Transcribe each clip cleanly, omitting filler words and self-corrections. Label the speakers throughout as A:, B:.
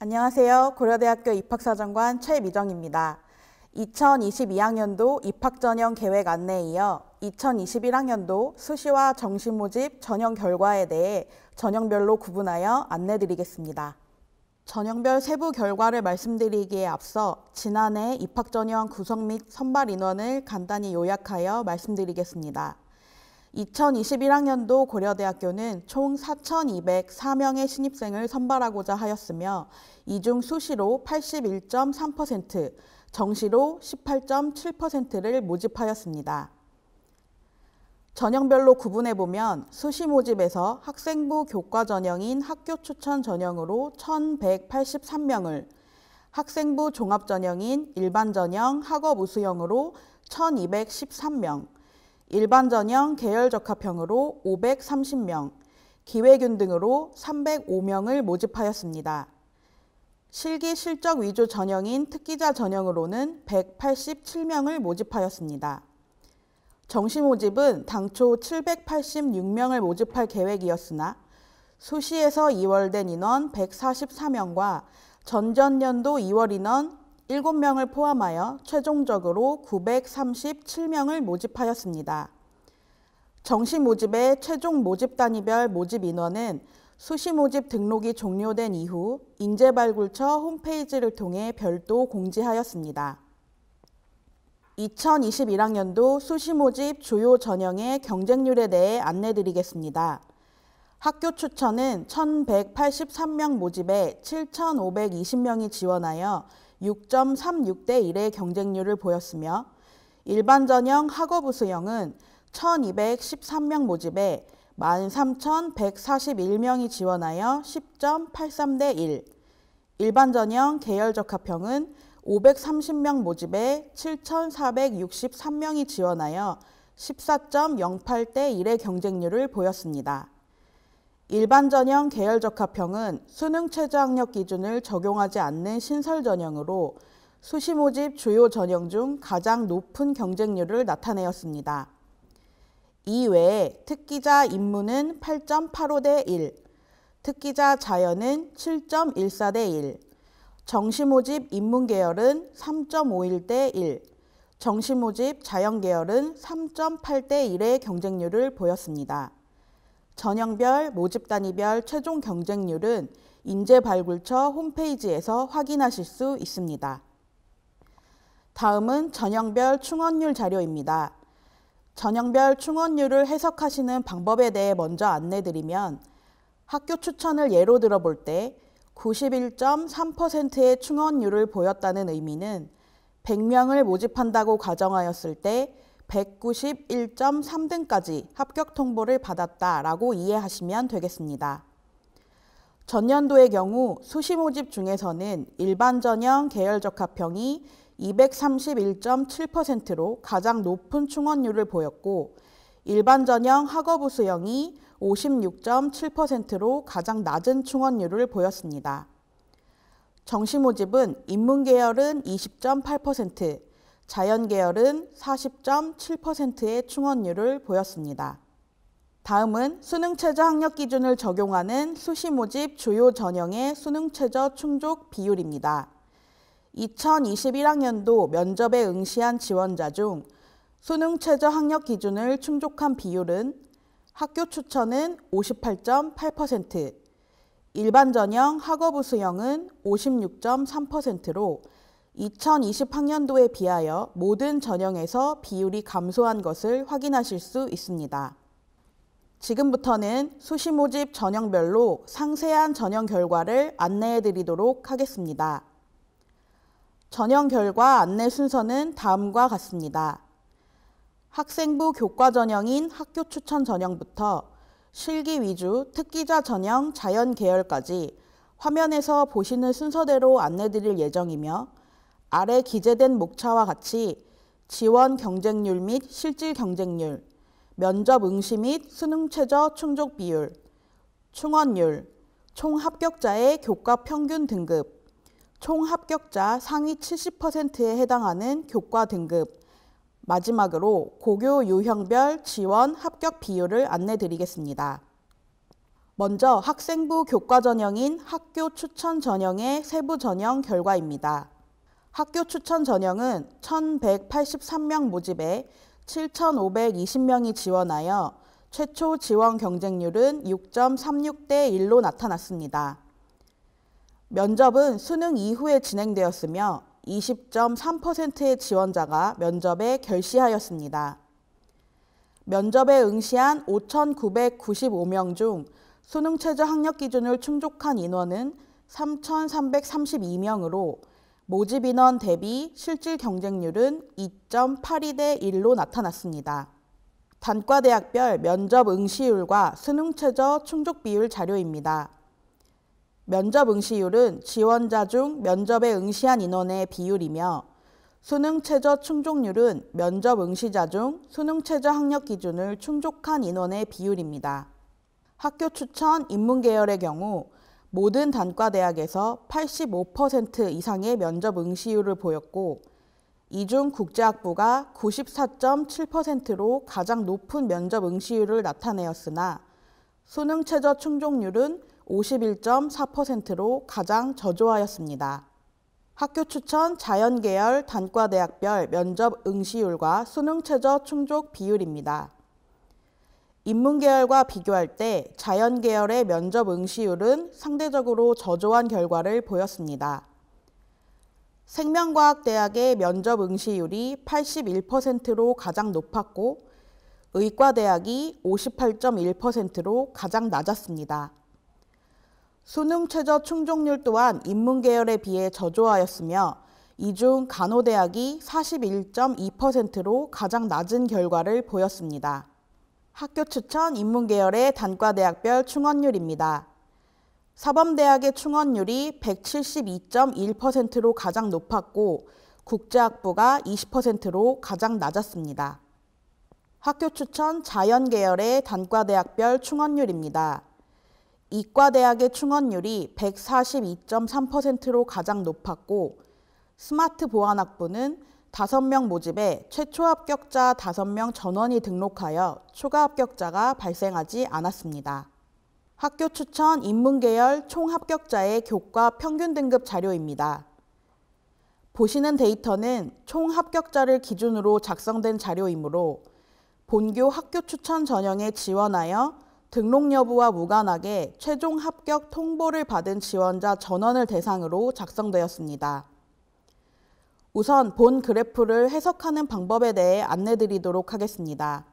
A: 안녕하세요. 고려대학교 입학사정관 최미정입니다. 2022학년도 입학전형 계획 안내에 이어 2021학년도 수시와 정시 모집 전형 결과에 대해 전형별로 구분하여 안내드리겠습니다. 전형별 세부 결과를 말씀드리기에 앞서 지난해 입학전형 구성 및 선발 인원을 간단히 요약하여 말씀드리겠습니다. 2021학년도 고려대학교는 총 4,204명의 신입생을 선발하고자 하였으며 이 중 수시로 81.3%, 정시로 18.7%를 모집하였습니다. 전형별로 구분해보면 수시 모집에서 학생부 교과 전형인 학교 추천 전형으로 1,183명을, 학생부 종합 전형인 일반 전형 학업 우수형으로 1,213명, 일반 전형 계열 적합형으로 530명, 기회균 등으로 305명을 모집하였습니다. 실기 실적 위주 전형인 특기자 전형으로는 187명을 모집하였습니다. 정시 모집은 당초 786명을 모집할 계획이었으나 수시에서 2월된 인원 144명과 전전년도 2월 인원 7명을 포함하여 최종적으로 937명을 모집하였습니다. 정시 모집의 최종 모집 단위별 모집 인원은 수시 모집 등록이 종료된 이후 인재발굴처 홈페이지를 통해 별도 공지하였습니다. 2021학년도 수시 모집 주요 전형의 경쟁률에 대해 안내드리겠습니다. 학교 추천은 1,183명 모집에 7,520명이 지원하여 6.36대 1의 경쟁률을 보였으며 일반 전형 학업 우수형은 1,213명 모집에 13,141명이 지원하여 10.83대 1, 일반 전형 계열 적합형은 530명 모집에 7,463명이 지원하여 14.08대 1의 경쟁률을 보였습니다. 일반 전형 계열 적합형은 수능 최저 학력 기준을 적용하지 않는 신설 전형으로 수시 모집 주요 전형 중 가장 높은 경쟁률을 나타내었습니다. 이외에 특기자 인문은 8.85대 1, 특기자 자연은 7.14대 1, 정시 모집 인문 계열은 3.51대 1, 정시 모집 자연 계열은 3.8대 1의 경쟁률을 보였습니다. 전형별, 모집 단위별 최종 경쟁률은 인재발굴처 홈페이지에서 확인하실 수 있습니다. 다음은 전형별 충원률 자료입니다. 전형별 충원률을 해석하시는 방법에 대해 먼저 안내드리면 학교 추천을 예로 들어볼 때 91.3%의 충원률을 보였다는 의미는 100명을 모집한다고 가정하였을 때 191.3등까지 합격 통보를 받았다라고 이해하시면 되겠습니다. 전년도의 경우 수시 모집 중에서는 일반 전형 계열 적합형이 231.7%로 가장 높은 충원률을 보였고 일반 전형 학업 우수형이 56.7%로 가장 낮은 충원률을 보였습니다. 정시 모집은 인문 계열은 20.8%, 자연 계열은 40.7%의 충원률을 보였습니다. 다음은 수능 최저 학력 기준을 적용하는 수시 모집 주요 전형의 수능 최저 충족 비율입니다. 2021학년도 면접에 응시한 지원자 중 수능 최저 학력 기준을 충족한 비율은 학교 추천은 58.8%, 일반 전형 학업 우수형은 56.3%로 2020학년도에 비하여 모든 전형에서 비율이 감소한 것을 확인하실 수 있습니다. 지금부터는 수시 모집 전형별로 상세한 전형 결과를 안내해 드리도록 하겠습니다. 전형 결과 안내 순서는 다음과 같습니다. 학생부 교과 전형인 학교 추천 전형부터 실기 위주 특기자 전형 자연 계열까지 화면에서 보시는 순서대로 안내 드릴 예정이며 아래 기재된 목차와 같이 지원 경쟁률 및 실질 경쟁률, 면접 응시 및 수능 최저 충족 비율, 충원률, 총 합격자의 교과 평균 등급, 총 합격자 상위 70%에 해당하는 교과 등급, 마지막으로 고교 유형별 지원 합격 비율을 안내 드리겠습니다. 먼저 학생부 교과 전형인 학교 추천 전형의 세부 전형 결과입니다. 학교 추천 전형은 1,183명 모집에 7,520명이 지원하여 최초 지원 경쟁률은 6.36대 1로 나타났습니다. 면접은 수능 이후에 진행되었으며 20.3%의 지원자가 면접에 결시하였습니다. 면접에 응시한 5,995명 중 수능 최저 학력 기준을 충족한 인원은 3,332명으로 모집 인원 대비 실질 경쟁률은 2.82대 1로 나타났습니다. 단과대학별 면접 응시율과 수능 최저 충족 비율 자료입니다. 면접 응시율은 지원자 중 면접에 응시한 인원의 비율이며 수능 최저 충족률은 면접 응시자 중 수능 최저 학력 기준을 충족한 인원의 비율입니다. 학교 추천 인문계열의 경우 모든 단과대학에서 85% 이상의 면접 응시율을 보였고 이 중 국제학부가 94.7%로 가장 높은 면접 응시율을 나타내었으나 수능 최저 충족률은 51.4%로 가장 저조하였습니다. 학교 추천 자연계열 단과대학별 면접 응시율과 수능 최저 충족 비율입니다. 인문계열과 비교할 때 자연계열의 면접 응시율은 상대적으로 저조한 결과를 보였습니다. 생명과학대학의 면접 응시율이 81%로 가장 높았고 의과대학이 58.1%로 가장 낮았습니다. 수능 최저 충족률 또한 인문계열에 비해 저조하였으며 이 중 간호대학이 41.2%로 가장 낮은 결과를 보였습니다. 학교 추천 인문계열의 단과대학별 충원율입니다. 사범대학의 충원율이 172.1%로 가장 높았고 국제학부가 20%로 가장 낮았습니다. 학교 추천 자연계열의 단과대학별 충원율입니다. 이과대학의 충원율이 142.3%로 가장 높았고 스마트 보안학부는 5명 모집에 최초 합격자 5명 전원이 등록하여 추가 합격자가 발생하지 않았습니다. 학교 추천 인문계열 총 합격자의 교과 평균 등급 자료입니다. 보시는 데이터는 총 합격자를 기준으로 작성된 자료이므로 본교 학교 추천 전형에 지원하여 등록 여부와 무관하게 최종 합격 통보를 받은 지원자 전원을 대상으로 작성되었습니다. 우선 본 그래프를 해석하는 방법에 대해 안내드리도록 하겠습니다.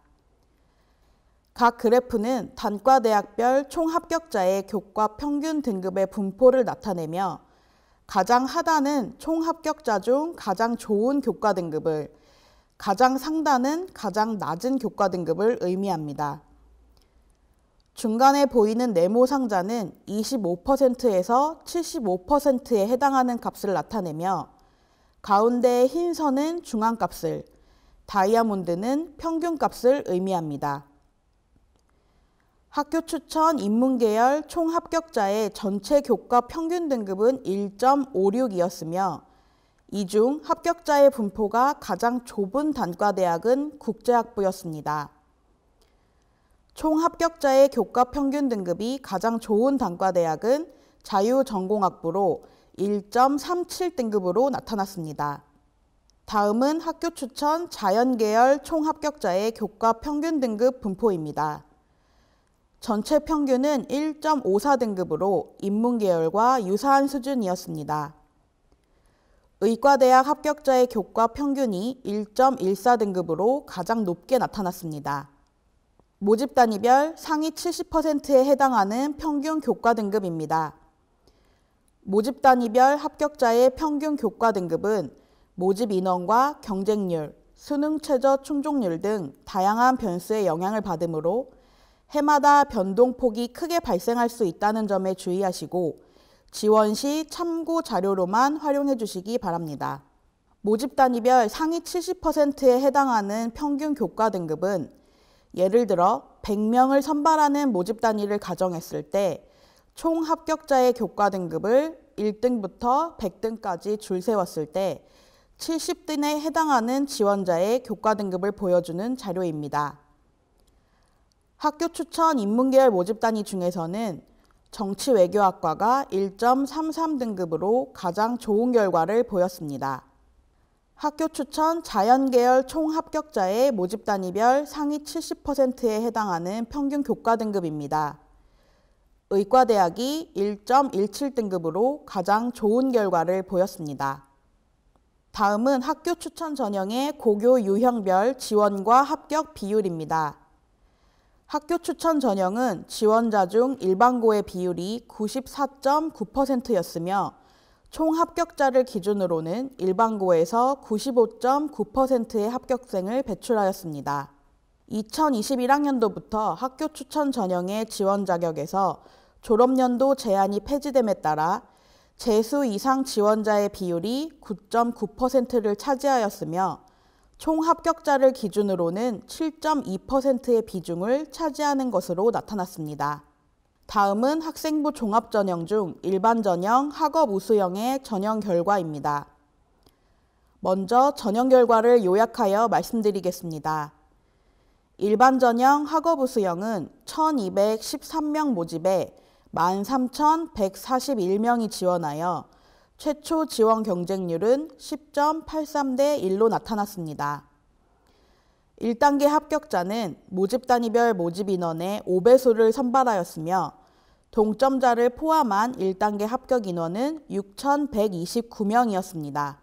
A: 각 그래프는 단과대학별 총 합격자의 교과 평균 등급의 분포를 나타내며 가장 하단은 총 합격자 중 가장 좋은 교과 등급을, 가장 상단은 가장 낮은 교과 등급을 의미합니다. 중간에 보이는 네모 상자는 25%에서 75%에 해당하는 값을 나타내며 가운데의 흰 선은 중앙값을, 다이아몬드는 평균값을 의미합니다. 학교 추천 인문계열 총 합격자의 전체 교과 평균 등급은 1.56이었으며 이 중 합격자의 분포가 가장 좁은 단과대학은 국제학부였습니다. 총 합격자의 교과 평균 등급이 가장 좋은 단과대학은 자유전공학부로 1.37등급으로 나타났습니다. 다음은 학교 추천 자연계열 총 합격자의 교과 평균 등급 분포입니다. 전체 평균은 1.54등급으로 인문계열과 유사한 수준이었습니다. 의과대학 합격자의 교과 평균이 1.14등급으로 가장 높게 나타났습니다. 모집 단위별 상위 70%에 해당하는 평균 교과 등급입니다. 모집 단위별 합격자의 평균 교과 등급은 모집 인원과 경쟁률, 수능 최저 충족률 등 다양한 변수의 영향을 받으므로 해마다 변동폭이 크게 발생할 수 있다는 점에 주의하시고 지원 시 참고 자료로만 활용해 주시기 바랍니다. 모집 단위별 상위 70%에 해당하는 평균 교과 등급은 예를 들어 100명을 선발하는 모집 단위를 가정했을 때 총 합격자의 교과 등급을 1등부터 100등까지 줄 세웠을 때 70등에 해당하는 지원자의 교과 등급을 보여주는 자료입니다. 학교 추천 인문계열 모집 단위 중에서는 정치외교학과가 1.33등급으로 가장 좋은 결과를 보였습니다. 학교 추천 자연계열 총 합격자의 모집 단위별 상위 70%에 해당하는 평균 교과 등급입니다. 의과대학이 1.17등급으로 가장 좋은 결과를 보였습니다. 다음은 학교 추천 전형의 고교 유형별 지원과 합격 비율입니다. 학교 추천 전형은 지원자 중 일반고의 비율이 94.9%였으며 총 합격자를 기준으로는 일반고에서 95.9%의 합격생을 배출하였습니다. 2021학년도부터 학교 추천 전형의 지원 자격에서 졸업연도 제한이 폐지됨에 따라 재수 이상 지원자의 비율이 9.9%를 차지하였으며 총 합격자를 기준으로는 7.2%의 비중을 차지하는 것으로 나타났습니다. 다음은 학생부 종합전형 중 일반전형, 학업우수형의 전형 결과입니다. 먼저 전형 결과를 요약하여 말씀드리겠습니다. 일반전형, 학업우수형은 1213명 모집에 13,141명이 지원하여 최초 지원 경쟁률은 10.83대 1로 나타났습니다. 1단계 합격자는 모집 단위별 모집 인원의 5배수를 선발하였으며 동점자를 포함한 1단계 합격 인원은 6,129명이었습니다.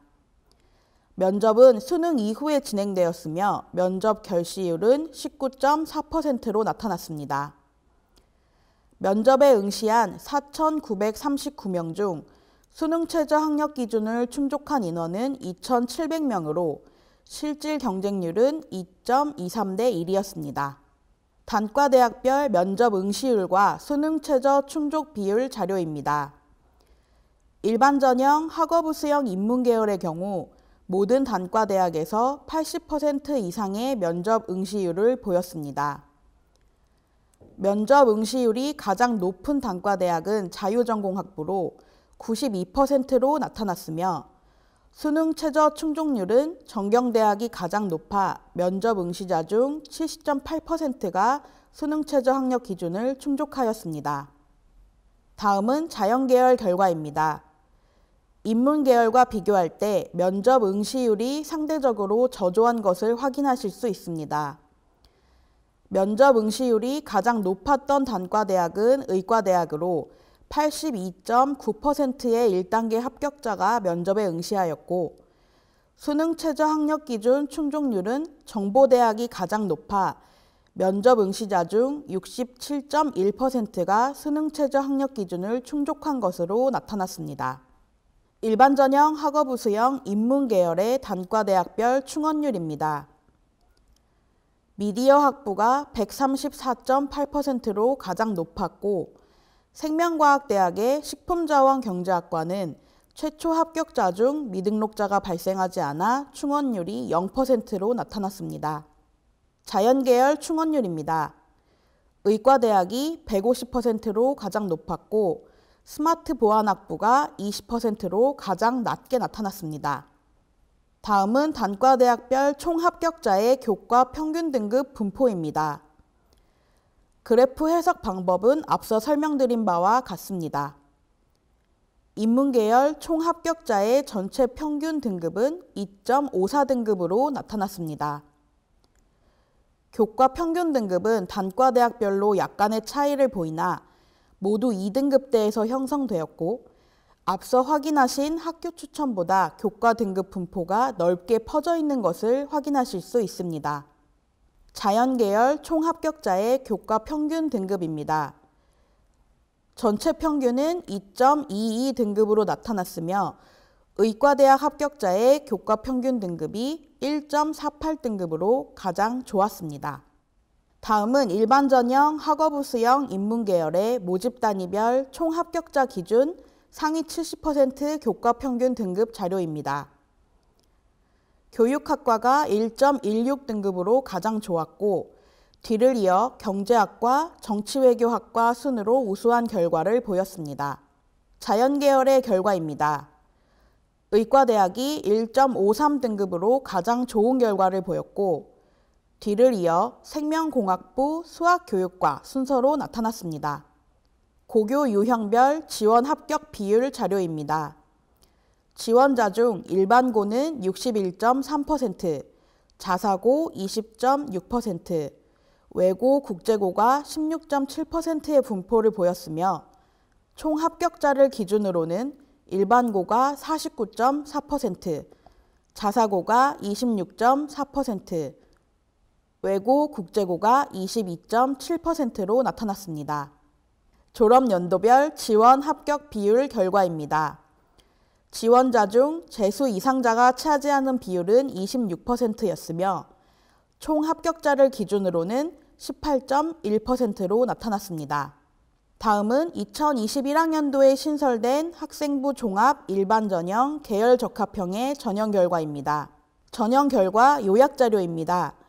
A: 면접은 수능 이후에 진행되었으며 면접 결시율은 19.4%로 나타났습니다. 면접에 응시한 4,939명 중 수능 최저 학력 기준을 충족한 인원은 2,700명으로 실질 경쟁률은 2.23대 1이었습니다. 단과대학별 면접 응시율과 수능 최저 충족 비율 자료입니다. 일반전형, 학업우수형 인문계열의 경우 모든 단과대학에서 80% 이상의 면접 응시율을 보였습니다. 면접 응시율이 가장 높은 단과대학은 자유전공학부로 92%로 나타났으며 수능 최저 충족률은 전경대학이 가장 높아 면접 응시자 중 70.8%가 수능 최저 학력 기준을 충족하였습니다. 다음은 자연계열 결과입니다. 인문계열과 비교할 때 면접 응시율이 상대적으로 저조한 것을 확인하실 수 있습니다. 면접 응시율이 가장 높았던 단과대학은 의과대학으로 82.9%의 1단계 합격자가 면접에 응시하였고 수능 최저 학력 기준 충족률은 정보대학이 가장 높아 면접 응시자 중 67.1%가 수능 최저 학력 기준을 충족한 것으로 나타났습니다. 일반전형, 학업우수형, 인문계열의 단과대학별 충원율입니다. 미디어학부가 134.8%로 가장 높았고 생명과학대학의 식품자원경제학과는 최초 합격자 중 미등록자가 발생하지 않아 충원율이 0%로 나타났습니다. 자연계열 충원율입니다. 의과대학이 150%로 가장 높았고 스마트보안학부가 20%로 가장 낮게 나타났습니다. 다음은 단과대학별 총합격자의 교과 평균 등급 분포입니다. 그래프 해석 방법은 앞서 설명드린 바와 같습니다. 인문계열 총합격자의 전체 평균 등급은 2.54등급으로 나타났습니다. 교과 평균 등급은 단과대학별로 약간의 차이를 보이나 모두 2등급대에서 형성되었고 앞서 확인하신 학교 추천보다 교과 등급 분포가 넓게 퍼져 있는 것을 확인하실 수 있습니다. 자연계열 총합격자의 교과 평균 등급입니다. 전체 평균은 2.22등급으로 나타났으며 의과대학 합격자의 교과 평균 등급이 1.48등급으로 가장 좋았습니다. 다음은 일반전형, 학업우수형 인문계열의 모집 단위별 총합격자 기준 상위 70% 교과 평균 등급 자료입니다. 교육학과가 1.16등급으로 가장 좋았고 뒤를 이어 경제학과, 정치외교학과 순으로 우수한 결과를 보였습니다. 자연계열의 결과입니다. 의과대학이 1.53등급으로 가장 좋은 결과를 보였고 뒤를 이어 생명공학부 수학교육과 순서로 나타났습니다. 고교 유형별 지원 합격 비율 자료입니다. 지원자 중 일반고는 61.3%, 자사고 20.6%, 외고 국제고가 16.7%의 분포를 보였으며 총 합격자를 기준으로는 일반고가 49.4%, 자사고가 26.4%, 외고 국제고가 22.7%로 나타났습니다. 졸업연도별 지원 합격 비율 결과입니다. 지원자 중 재수 이상자가 차지하는 비율은 26%였으며 총 합격자를 기준으로는 18.1%로 나타났습니다. 다음은 2021학년도에 신설된 학생부 종합 일반전형 계열적합형의 전형 결과입니다. 전형 결과 요약자료입니다.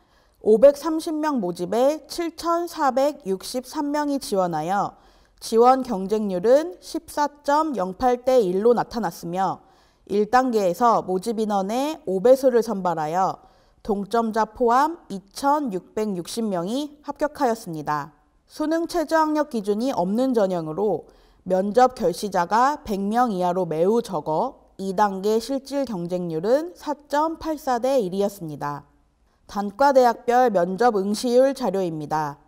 A: 530명 모집에 7,463명이 지원하여 지원 경쟁률은 14.08대 1로 나타났으며 1단계에서 모집 인원의 5배수를 선발하여 동점자 포함 2,660명이 합격하였습니다. 수능 최저학력 기준이 없는 전형으로 면접 결시자가 100명 이하로 매우 적어 2단계 실질 경쟁률은 4.84대 1이었습니다. 단과대학별 면접 응시율 자료입니다.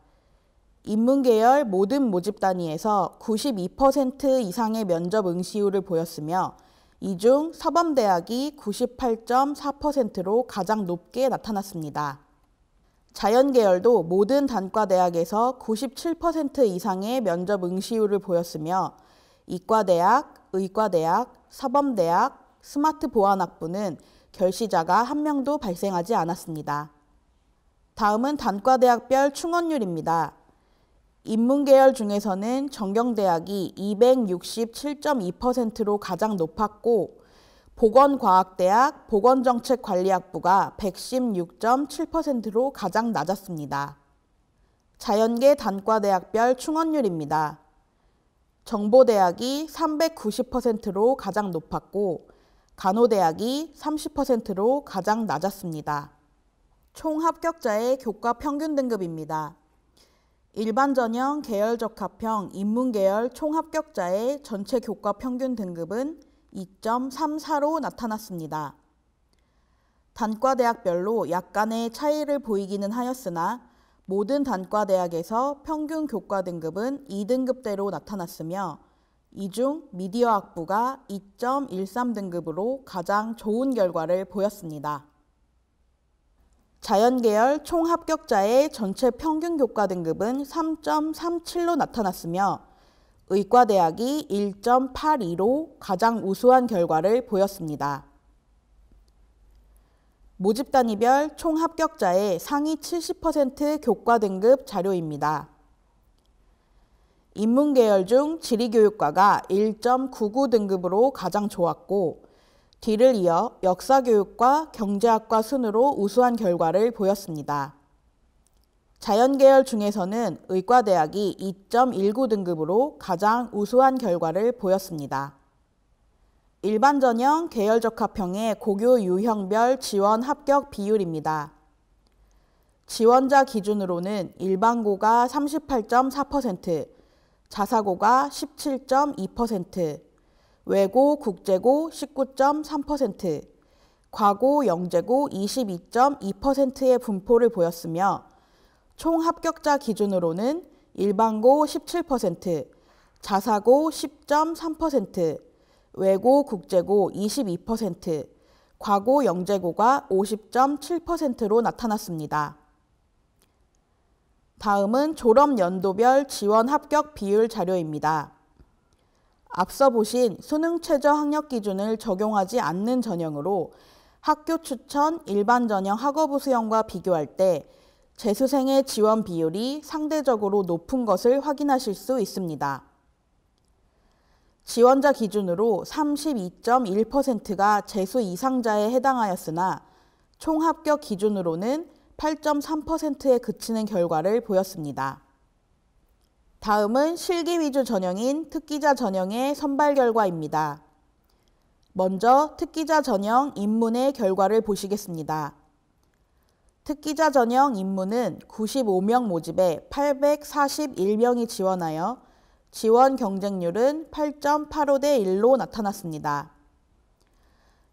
A: 인문계열 모든 모집 단위에서 92% 이상의 면접 응시율을 보였으며 이 중 서범대학이 98.4%로 가장 높게 나타났습니다. 자연계열도 모든 단과대학에서 97% 이상의 면접 응시율을 보였으며 이과대학, 의과대학, 서범대학, 스마트보안학부는 결시자가 한 명도 발생하지 않았습니다. 다음은 단과대학별 충원율입니다. 인문계열 중에서는 정경대학이 267.2%로 가장 높았고 보건과학대학 보건정책관리학부가 116.7%로 가장 낮았습니다. 자연계 단과대학별 충원율입니다. 정보대학이 390%로 가장 높았고 간호대학이 30%로 가장 낮았습니다. 총 합격자의 교과 평균 등급입니다. 일반전형 계열적합형 인문계열 총 합격자의 전체 교과 평균 등급은 2.34로 나타났습니다. 단과대학별로 약간의 차이를 보이기는 하였으나 모든 단과대학에서 평균 교과 등급은 2등급대로 나타났으며 이 중 미디어학부가 2.13등급으로 가장 좋은 결과를 보였습니다. 자연계열 총 합격자의 전체 평균 교과 등급은 3.37로 나타났으며 의과대학이 1.82로 가장 우수한 결과를 보였습니다. 모집 단위별 총 합격자의 상위 70% 교과 등급 자료입니다. 인문계열 중 지리교육과가 1.99 등급으로 가장 좋았고 뒤를 이어 역사교육과 경제학과 순으로 우수한 결과를 보였습니다. 자연계열 중에서는 의과대학이 2.19 등급으로 가장 우수한 결과를 보였습니다. 일반전형 계열적합형의 고교 유형별 지원 합격 비율입니다. 지원자 기준으로는 일반고가 38.4%, 자사고가 17.2%, 외고 국제고 19.3%, 과고 영재고 22.2%의 분포를 보였으며 총 합격자 기준으로는 일반고 17%, 자사고 10.3%, 외고 국제고 22%, 과고 영재고가 50.7%로 나타났습니다. 다음은 졸업연도별 지원 합격 비율 자료입니다. 앞서 보신 수능 최저 학력 기준을 적용하지 않는 전형으로 학교 추천 일반 전형 학업우 수형과 비교할 때 재수생의 지원 비율이 상대적으로 높은 것을 확인하실 수 있습니다. 지원자 기준으로 32.1%가 재수 이상자에 해당하였으나 총 합격 기준으로는 8.3%에 그치는 결과를 보였습니다. 다음은 실기 위주 전형인 특기자 전형의 선발 결과입니다. 먼저 특기자 전형 인문의 결과를 보시겠습니다. 특기자 전형 인문은 95명 모집에 841명이 지원하여 지원 경쟁률은 8.85대 1로 나타났습니다.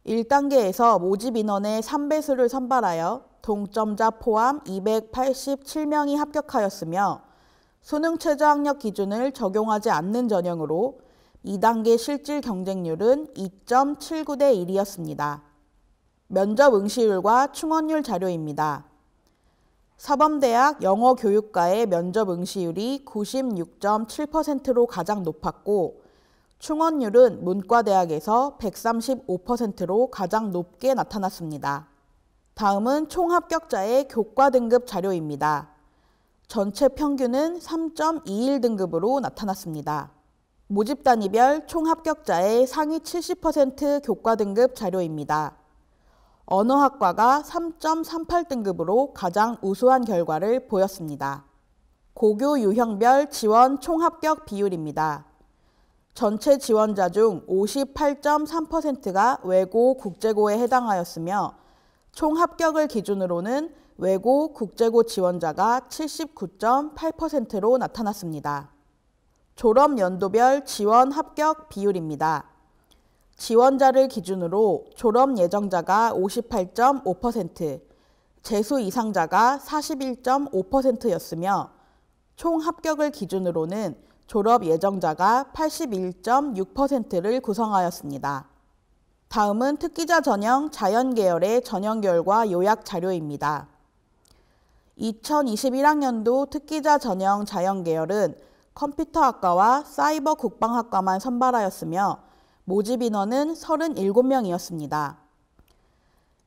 A: 1단계에서 모집 인원의 3배수를 선발하여 동점자 포함 287명이 합격하였으며 수능 최저학력 기준을 적용하지 않는 전형으로 2단계 실질 경쟁률은 2.79대 1이었습니다. 면접 응시율과 충원율 자료입니다. 사범대학 영어교육과의 면접 응시율이 96.7%로 가장 높았고 충원율은 문과대학에서 135%로 가장 높게 나타났습니다. 다음은 총합격자의 교과 등급 자료입니다. 전체 평균은 3.21등급으로 나타났습니다. 모집 단위별 총합격자의 상위 70% 교과 등급 자료입니다. 언어학과가 3.38등급으로 가장 우수한 결과를 보였습니다. 고교 유형별 지원 총합격 비율입니다. 전체 지원자 중 58.3%가 외고 국제고에 해당하였으며 총합격을 기준으로는 외고 국제고 지원자가 79.8%로 나타났습니다. 졸업 연도별 지원 합격 비율입니다. 지원자를 기준으로 졸업 예정자가 58.5%, 재수 이상자가 41.5%였으며 총 합격을 기준으로는 졸업 예정자가 81.6%를 구성하였습니다. 다음은 특기자 전형 자연계열의 전형결과 요약 자료입니다. 2021학년도 특기자 전형 자연계열은 컴퓨터학과와 사이버 국방학과만 선발하였으며 모집 인원은 37명이었습니다.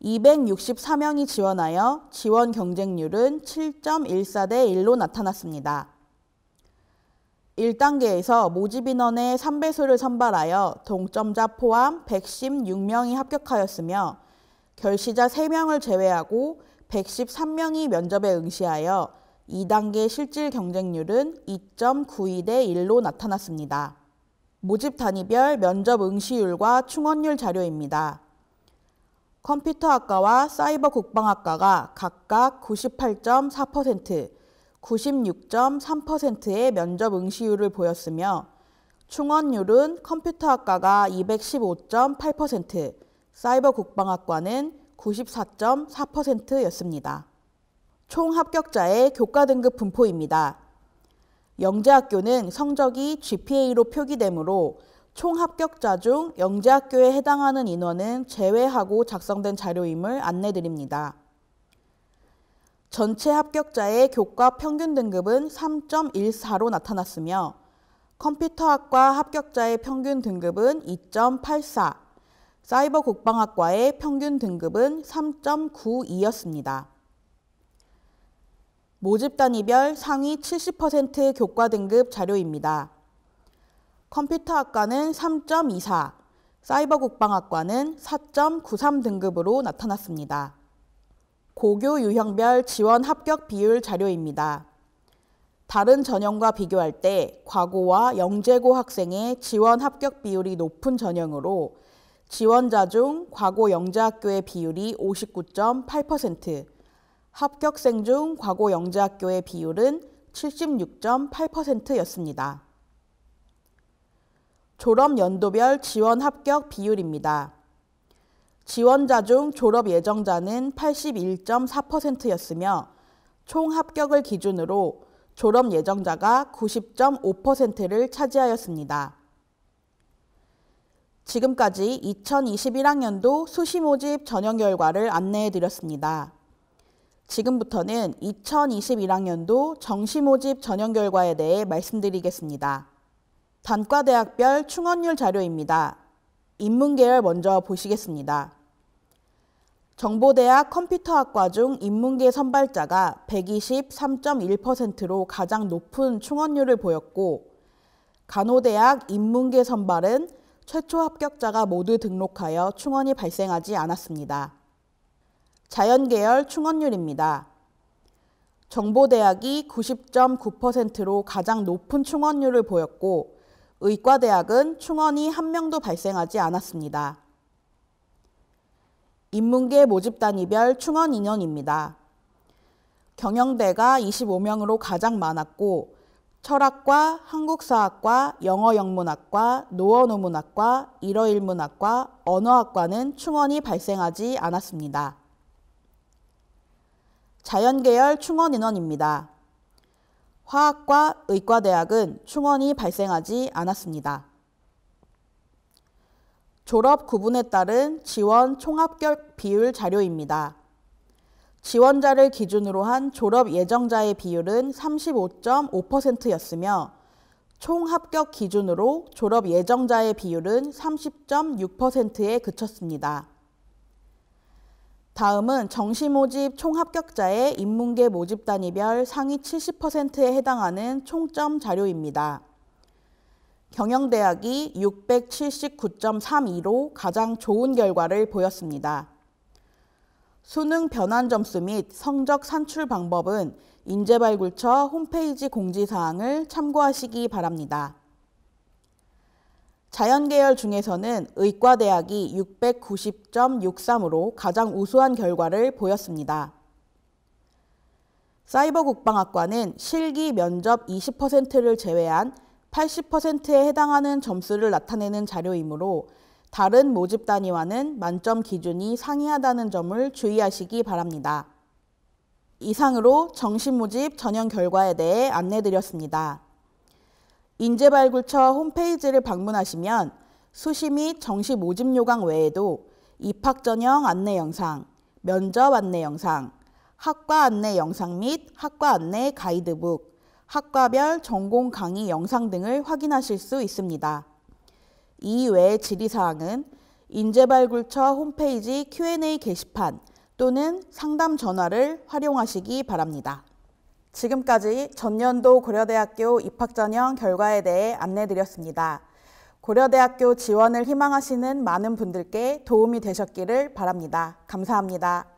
A: 264명이 지원하여 지원 경쟁률은 7.14대 1로 나타났습니다. 1단계에서 모집 인원의 3배수를 선발하여 동점자 포함 116명이 합격하였으며 결시자 3명을 제외하고 113명이 면접에 응시하여 2단계 실질 경쟁률은 2.92대 1로 나타났습니다. 모집 단위별 면접 응시율과 충원율 자료입니다. 컴퓨터학과와 사이버 국방학과가 각각 98.4%, 96.3%의 면접 응시율을 보였으며 충원율은 컴퓨터학과가 215.8%, 사이버 국방학과는 94.4%였습니다. 총 합격자의 교과 등급 분포입니다. 영재학교는 성적이 GPA로 표기되므로 총 합격자 중 영재학교에 해당하는 인원은 제외하고 작성된 자료임을 안내드립니다. 전체 합격자의 교과 평균 등급은 3.14로 나타났으며 컴퓨터학과 합격자의 평균 등급은 2.84, 사이버 국방학과의 평균 등급은 3.92였습니다. 모집 단위별 상위 70% 교과 등급 자료입니다. 컴퓨터학과는 3.24, 사이버 국방학과는 4.93 등급으로 나타났습니다. 고교 유형별 지원 합격 비율 자료입니다. 다른 전형과 비교할 때 과고와 영재고 학생의 지원 합격 비율이 높은 전형으로 지원자 중 과고 영재학교의 비율이 59.8%, 합격생 중 과고 영재학교의 비율은 76.8%였습니다. 졸업 연도별 지원 합격 비율입니다. 지원자 중 졸업 예정자는 81.4%였으며 총 합격을 기준으로 졸업 예정자가 90.5%를 차지하였습니다. 지금까지 2021학년도 수시 모집 전형 결과를 안내해 드렸습니다. 지금부터는 2021학년도 정시 모집 전형 결과에 대해 말씀드리겠습니다. 단과대학별 충원율 자료입니다. 인문계열 먼저 보시겠습니다. 정보대학 컴퓨터학과 중 인문계 선발자가 123.1%로 가장 높은 충원율을 보였고 간호대학 인문계 선발은 최초 합격자가 모두 등록하여 충원이 발생하지 않았습니다. 자연계열 충원율입니다. 정보대학이 90.9%로 가장 높은 충원율을 보였고 의과대학은 충원이 한 명도 발생하지 않았습니다. 인문계 모집 단위별 충원 인원입니다. 경영대가 25명으로 가장 많았고 철학과 한국사학과 영어영문학과 노어노문학과 일어일문학과 언어학과는 충원이 발생하지 않았습니다. 자연계열 충원 인원입니다. 화학과 의과대학은 충원이 발생하지 않았습니다. 졸업 구분에 따른 지원 총합격 비율 자료입니다. 지원자를 기준으로 한 졸업 예정자의 비율은 35.5%였으며 총 합격 기준으로 졸업 예정자의 비율은 30.6%에 그쳤습니다. 다음은 정시 모집 총 합격자의 인문계 모집 단위별 상위 70%에 해당하는 총점 자료입니다. 경영대학이 679.32로 가장 좋은 결과를 보였습니다. 수능 변환 점수 및 성적 산출 방법은 인재발굴처 홈페이지 공지사항을 참고하시기 바랍니다. 자연계열 중에서는 의과대학이 690.63으로 가장 우수한 결과를 보였습니다. 사이버국방학과는 실기 면접 20%를 제외한 80%에 해당하는 점수를 나타내는 자료이므로 다른 모집 단위와는 만점 기준이 상이하다는 점을 주의하시기 바랍니다. 이상으로 정시 모집 전형 결과에 대해 안내드렸습니다. 인재발굴처 홈페이지를 방문하시면 수시 및 정시 모집 요강 외에도 입학 전형 안내 영상, 면접 안내 영상, 학과 안내 영상 및 학과 안내 가이드북, 학과별 전공 강의 영상 등을 확인하실 수 있습니다. 이 외의 질의사항은 인재발굴처 홈페이지 Q&A 게시판 또는 상담 전화를 활용하시기 바랍니다. 지금까지 전년도 고려대학교 입학전형 결과에 대해 안내드렸습니다. 고려대학교 지원을 희망하시는 많은 분들께 도움이 되셨기를 바랍니다. 감사합니다.